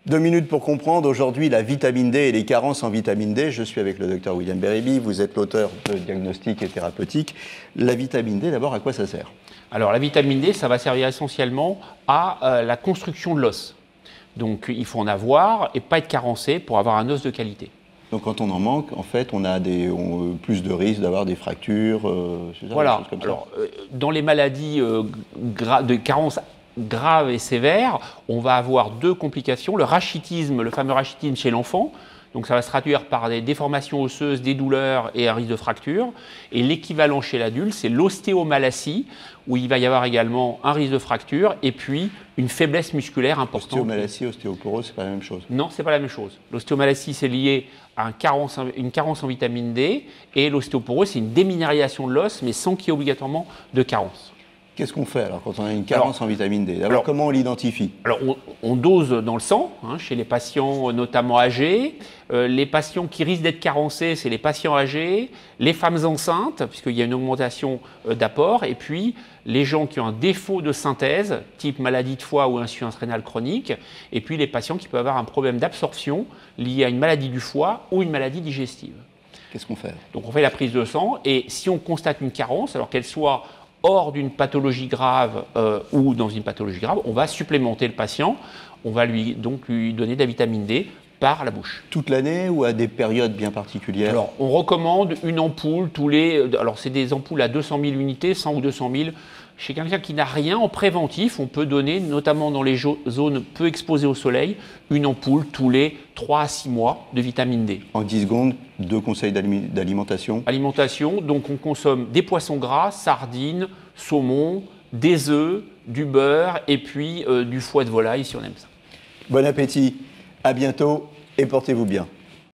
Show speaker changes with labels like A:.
A: 2 minutes pour comprendre aujourd'hui la vitamine D et les carences en vitamine D. Je suis avec le docteur William Berryby, vous êtes l'auteur de Diagnostic et Thérapeutique. La vitamine D, d'abord, à quoi ça sert?
B: Alors la vitamine D, ça va servir essentiellement à la construction de l'os. Donc il faut en avoir et pas être carencé pour avoir un os de qualité.
A: Donc quand on en manque, en fait, on a plus de risques d'avoir des fractures,
B: voilà.
A: Des choses comme ça.
B: Alors, dans les maladies de carence grave et sévère, on va avoir 2 complications. Le rachitisme, le fameux rachitisme chez l'enfant, donc ça va se traduire par des déformations osseuses, des douleurs et un risque de fracture. Et l'équivalent chez l'adulte, c'est l'ostéomalacie, où il va y avoir également un risque de fracture et puis une faiblesse musculaire importante.
A: Ostéomalacie, ostéoporose, c'est pas la même chose?
B: Non, c'est pas la même chose. L'ostéomalacie, c'est lié à une carence en vitamine D, et l'ostéoporose, c'est une déminéralisation de l'os, mais sans qu'il y ait obligatoirement de carence.
A: Qu'est-ce qu'on fait alors quand on a une carence en vitamine D? D'abord, comment on l'identifie?
B: Alors, on dose dans le sang, chez les patients notamment âgés. Les patients qui risquent d'être carencés, c'est les patients âgés, les femmes enceintes, puisqu'il y a une augmentation d'apport, et puis les gens qui ont un défaut de synthèse, type maladie de foie ou insuffisance rénale chronique, et puis les patients qui peuvent avoir un problème d'absorption lié à une maladie du foie ou une maladie digestive.
A: Qu'est-ce qu'on fait?
B: Donc on fait la prise de sang, et si on constate une carence, alors qu'elle soit hors d'une pathologie grave ou dans une pathologie grave, on va supplémenter le patient, on va lui donner de la vitamine D par la bouche.
A: Toute l'année ou à des périodes bien particulières?
B: Alors, on recommande une ampoule tous les... Alors, c'est des ampoules à 200 000 unités, 100 ou 200 000. Chez quelqu'un qui n'a rien en préventif, on peut donner, notamment dans les zones peu exposées au soleil, une ampoule tous les 3 à 6 mois de vitamine D.
A: En 10 secondes, 2 conseils d'alimentation.
B: Alimentation, donc on consomme des poissons gras, sardines, saumon, des œufs, du beurre et puis du foie de volaille si on aime ça.
A: Bon appétit, à bientôt et portez-vous bien.